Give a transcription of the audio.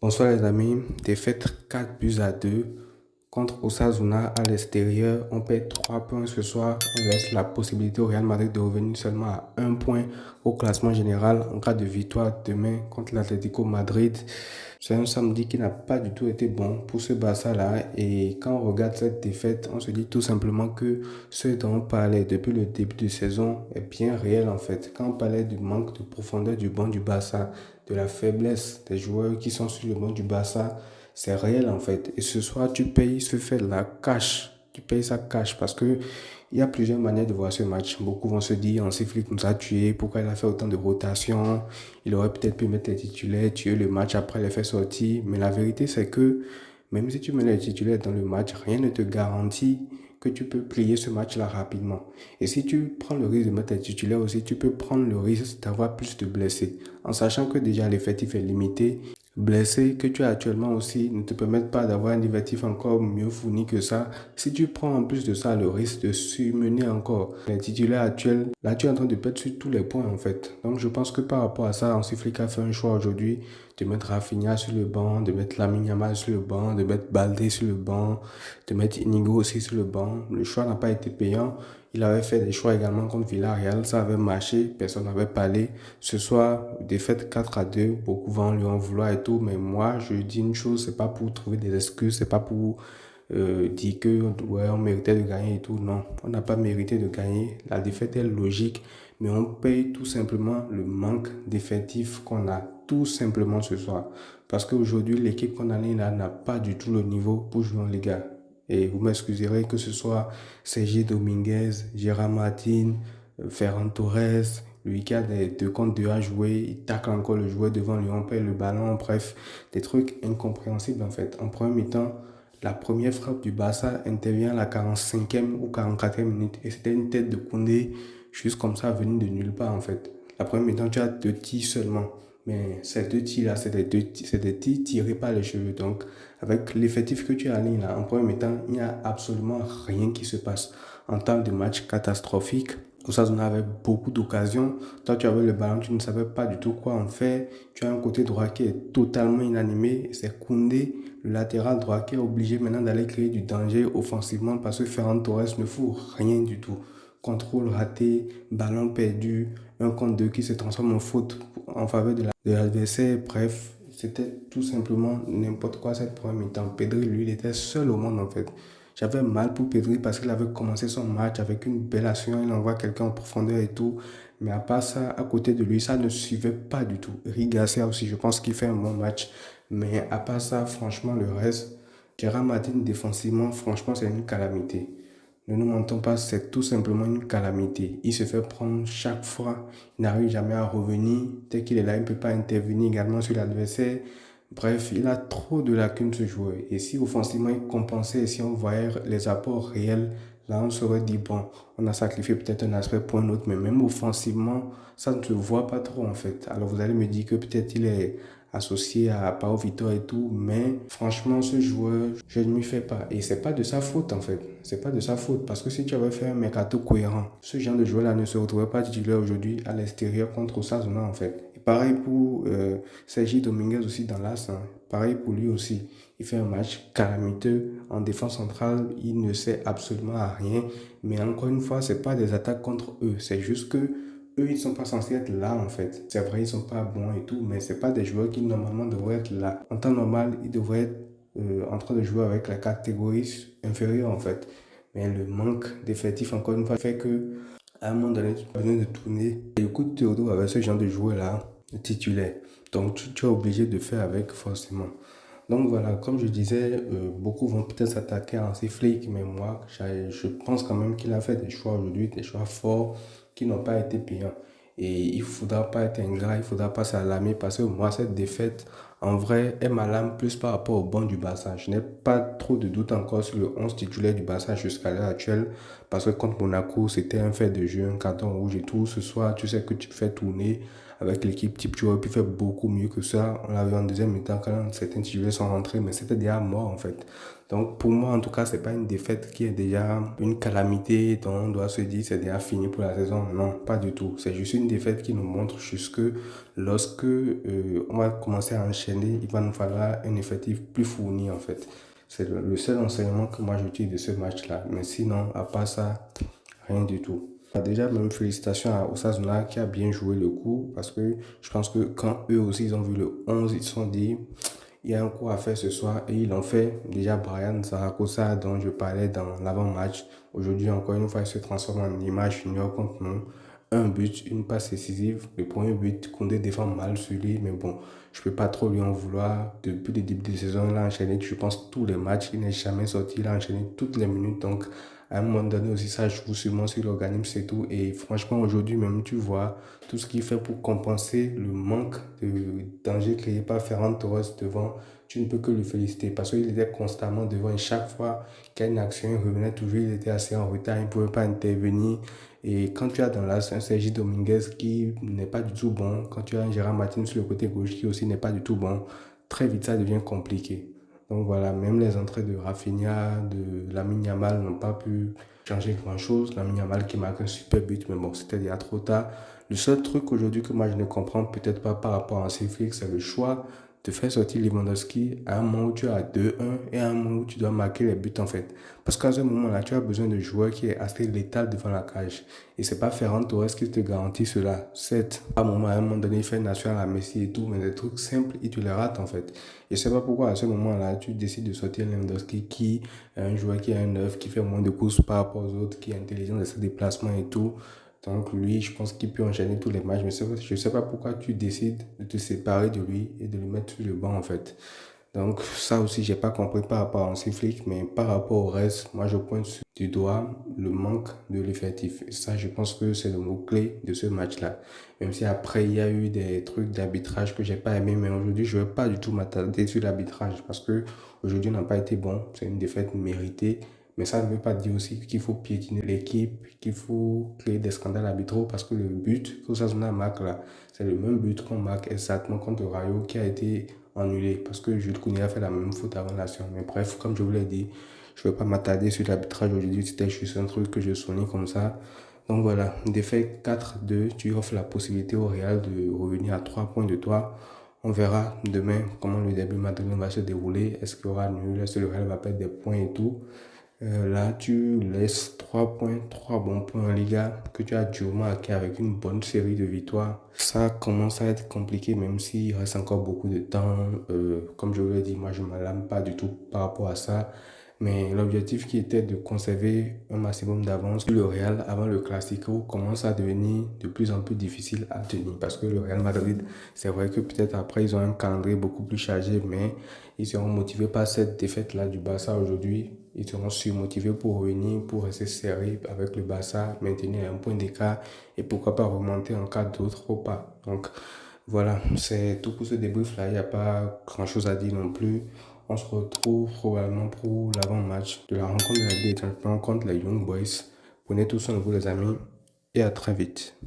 Bonsoir les amis, défaite 4 buts à 2 contre Osasuna à l'extérieur. On perd 3 points ce soir. On laisse la possibilité au Real Madrid de revenir seulement à 1 point au classement général en cas de victoire demain contre l'Atlético Madrid. C'est un samedi qui n'a pas du tout été bon pour ce Barça-là. Et quand on regarde cette défaite, on se dit tout simplement que ce dont on parlait depuis le début de saison est bien réel en fait. Quand on parlait du manque de profondeur du banc du Barça, de la faiblesse des joueurs qui sont sur le banc du Barça, c'est réel en fait. Et ce soir, tu payes ce fait-là cash. Tu payes ça cash parce que il y a plusieurs manières de voir ce match. Beaucoup vont se dire, Hansi Flick nous a tués, pourquoi il a fait autant de rotations? Il aurait peut-être pu mettre les titulaires, tuer le match après les faire sortir. Mais la vérité, c'est que même si tu mets les titulaires dans le match, rien ne te garantit que tu peux plier ce match-là rapidement. Et si tu prends le risque de mettre les titulaires aussi, tu peux prendre le risque d'avoir plus de blessés. En sachant que déjà l'effectif est limité, blessés que tu as actuellement aussi ne te permettent pas d'avoir un effectif encore mieux fourni que ça. Si tu prends en plus de ça le risque de surmener encore les titulaires actuels, là tu es en train de perdre sur tous les points en fait. Donc je pense que par rapport à ça, Hansi Flick a fait un choix aujourd'hui de mettre Rafinha sur le banc, de mettre Lamine Yamal sur le banc, de mettre Baldé sur le banc, de mettre Inigo aussi sur le banc. Le choix n'a pas été payant. Il avait fait des choix également contre Villarreal, ça avait marché, personne n'avait parlé. Ce soir, défaite 4 à 2, beaucoup vont lui en vouloir et tout, mais moi je dis une chose, c'est pas pour trouver des excuses, c'est pas pour dire que ouais, on méritait de gagner et tout. Non, on n'a pas mérité de gagner. La défaite est logique, mais on paye tout simplement le manque d'effectifs qu'on a tout simplement ce soir. Parce qu'aujourd'hui, l'équipe qu'on a là n'a pas du tout le niveau pour jouer en Liga. Et vous m'excuserez que ce soit Sergi Dominguez, Gérard Martin, Ferran Torres, lui qui a des 2 contre 2 à jouer, il tacle encore le joueur devant lui, on perd le ballon, bref, des trucs incompréhensibles en fait. En premier mi-temps, la première frappe du Barça intervient à la 45e ou 44e minute et c'était une tête de Koundé juste comme ça venue de nulle part en fait. La première mi-temps, tu as 2 tirs seulement. Mais ces 2 tirs-là, c'est des tirs tirés par les cheveux. Donc, avec l'effectif que tu as là, en premier mi-temps, il n'y a absolument rien qui se passe. En termes de match catastrophique, Osasuna avait beaucoup d'occasions. Toi, tu avais le ballon, tu ne savais pas du tout quoi en faire. Tu as un côté droit qui est totalement inanimé. C'est Koundé, le latéral droit, qui est obligé maintenant d'aller créer du danger offensivement parce que Ferran Torres ne fout rien du tout. Contrôle raté, ballon perdu, un contre 2 qui se transforme en faute en faveur de l'adversaire. Bref, c'était tout simplement n'importe quoi cette première mi-temps. Pedri, lui, il était seul au monde en fait. J'avais mal pour Pedri parce qu'il avait commencé son match avec une belle action. Il envoie quelqu'un en profondeur et tout. Mais à part ça, à côté de lui, ça ne suivait pas du tout. Eric Garcia aussi, je pense qu'il fait un bon match. Mais à part ça, franchement, le reste, Gérard Martin défensivement, franchement, c'est une calamité. Ne nous mentons pas, c'est tout simplement une calamité. Il se fait prendre chaque fois. Il n'arrive jamais à revenir. Dès qu'il est là, il ne peut pas intervenir également sur l'adversaire. Bref, il a trop de lacunes ce joueur. Et si offensivement il compensait, et si on voyait les apports réels, là on serait dit, bon, on a sacrifié peut-être un aspect pour un autre, mais même offensivement, ça ne se voit pas trop en fait. Alors vous allez me dire que peut-être il est associé à Pau Vitor et tout, mais franchement, ce joueur, je ne lui fais pas. Et c'est pas de sa faute en fait. C'est pas de sa faute parce que si tu avais fait un mercato cohérent, ce genre de joueur-là ne se retrouverait pas titulaire aujourd'hui à l'extérieur contre Osasuna en fait. Et pareil pour Sergi Dominguez aussi dans l'As. Hein. Pareil pour lui aussi. Il fait un match calamiteux en défense centrale. Il ne sert absolument à rien. Mais encore une fois, c'est pas des attaques contre eux. C'est juste que eux, ils sont pas censés être là, en fait. C'est vrai, ils sont pas bons et tout, mais c'est pas des joueurs qui, normalement, devraient être là. En temps normal, ils devraient être en train de jouer avec la catégorie inférieure, en fait. Mais le manque d'effectifs, encore une fois, fait que, à un moment donné, tu as besoin de tourner. Et du coup, tu te retrouves avec ce genre de joueur-là, titulaire. Donc, tu es obligé de faire avec, forcément. Donc voilà, comme je disais, beaucoup vont peut-être s'attaquer à ces flics, mais moi, je pense quand même qu'il a fait des choix aujourd'hui, des choix forts qui n'ont pas été payants. Et il ne faudra pas être ingrat, il ne faudra pas s'alarmer parce que moi, cette défaite, en vrai, elle m'alarme plus par rapport au banc du Barça. Je n'ai pas trop de doute encore sur le 11 titulaire du Barça jusqu'à l'heure actuelle parce que contre Monaco, c'était un fait de jeu, un carton rouge et tout. Ce soir, tu sais que tu fais tourner avec l'équipe type, tu aurais pu faire beaucoup mieux que ça. On l'a vu en deuxième mi-temps quand certains titulaires sont rentrés, mais c'était déjà mort en fait. Donc pour moi, en tout cas, c'est pas une défaite qui est déjà une calamité dont on doit se dire c'est déjà fini pour la saison. Non, pas du tout. C'est juste une défaite qui nous montre juste que lorsque on va commencer à enchaîner, il va nous falloir un effectif plus fourni en fait. C'est le seul enseignement que moi je tire de ce match-là. Mais sinon, à part ça, rien du tout. Déjà, même félicitations à Osasuna qui a bien joué le coup parce que je pense que quand eux aussi ils ont vu le 11, ils se sont dit il y a un coup à faire ce soir et ils l'ont fait. Déjà, Brian Zaragoza, dont je parlais dans l'avant-match, aujourd'hui encore une fois, il se transforme en image junior contre nous. Un but, une passe décisive. Le premier but, Koundé défend mal sur lui, mais bon, je peux pas trop lui en vouloir. Depuis le début de saison, il a enchaîné, je pense, tous les matchs. Il n'est jamais sorti, il a enchaîné toutes les minutes. Donc, à un moment donné aussi, ça joue sûrement sur l'organisme, c'est tout. Et franchement, aujourd'hui même, tu vois, tout ce qu'il fait pour compenser le manque de danger créé par Ferran Torres devant, tu ne peux que le féliciter parce qu'il était constamment devant et chaque fois qu'il y a une action, il revenait toujours, il était assez en retard, il ne pouvait pas intervenir. Et quand tu as dans l'axe un Sergi Dominguez qui n'est pas du tout bon, quand tu as un Gérard Martin sur le côté gauche qui aussi n'est pas du tout bon, très vite ça devient compliqué. Donc voilà, même les entrées de Rafinha, de Lamine Yamal n'ont pas pu changer grand-chose. Lamine Yamal qui marque un super but, mais bon, c'était déjà trop tard. Le seul truc aujourd'hui que moi je ne comprends peut-être pas par rapport à Hansi Flick, c'est le choix de faire sortir Lewandowski à un moment où tu as 2-1 et à un moment où tu dois marquer les buts en fait. Parce qu'à ce moment-là, tu as besoin de joueurs qui est assez létal devant la cage. Et c'est pas Ferran Torres qui te garantit cela. Certes, à un moment donné, il fait national à Messi et tout, mais des trucs simples, il te les rate en fait. Et je sais pas pourquoi à ce moment-là, tu décides de sortir Lewandowski qui est un joueur qui a un œuf, qui fait moins de courses par rapport aux autres, qui est intelligent dans ses déplacements et tout. Donc lui, je pense qu'il peut enchaîner tous les matchs, mais je ne sais pas pourquoi tu décides de te séparer de lui et de le mettre sur le banc en fait. Donc ça aussi, j'ai pas compris par rapport à Hansi Flick, mais par rapport au reste, moi je pointe du doigt le manque de l'effectif. Et ça, je pense que c'est le mot-clé de ce match-là. Même si après, il y a eu des trucs d'arbitrage que j'ai pas aimé, mais aujourd'hui, je ne vais pas du tout m'attarder sur l'arbitrage parce que aujourd'hui n'a pas été bon. C'est une défaite méritée. Mais ça ne veut pas dire aussi qu'il faut piétiner l'équipe, qu'il faut créer des scandales arbitraux parce que le but que Osasuna marque là, c'est le même but qu'on marque exactement contre Rayo qui a été annulé parce que Jules Koundé a fait la même faute avant l'action. Mais bref, comme je vous l'ai dit, je ne vais pas m'attarder sur l'arbitrage aujourd'hui, c'était juste un truc que je souligne comme ça. Donc voilà, défaite 4-2, tu offres la possibilité au Real de revenir à 3 points de toi. On verra demain comment le derby madrilène va se dérouler. Est-ce qu'il y aura nul? Est-ce que le Real va perdre des points et tout? Là, tu laisses 3 points, 3 bons points en Liga que tu as durement acquis avec une bonne série de victoires. Ça commence à être compliqué, même s'il reste encore beaucoup de temps. Comme je vous l'ai dit, moi, je ne m'alarme pas du tout par rapport à ça. Mais l'objectif qui était de conserver un maximum d'avance sur le Real avant le Classico commence à devenir de plus en plus difficile à tenir. Parce que le Real Madrid, c'est vrai que peut-être après, ils ont un calendrier beaucoup plus chargé, mais ils seront motivés par cette défaite-là du Barça aujourd'hui. Ils seront surmotivés pour revenir, pour rester serrés avec le Barça, maintenir un point d'écart et pourquoi pas remonter en cas d'autres pas. Donc voilà, c'est tout pour ce débrief-là. Il n'y a pas grand-chose à dire non plus. On se retrouve probablement pour l'avant-match de la rencontre de la Ligue des Champions contre les Young Boys. Prenez tout soin de vous les amis et à très vite.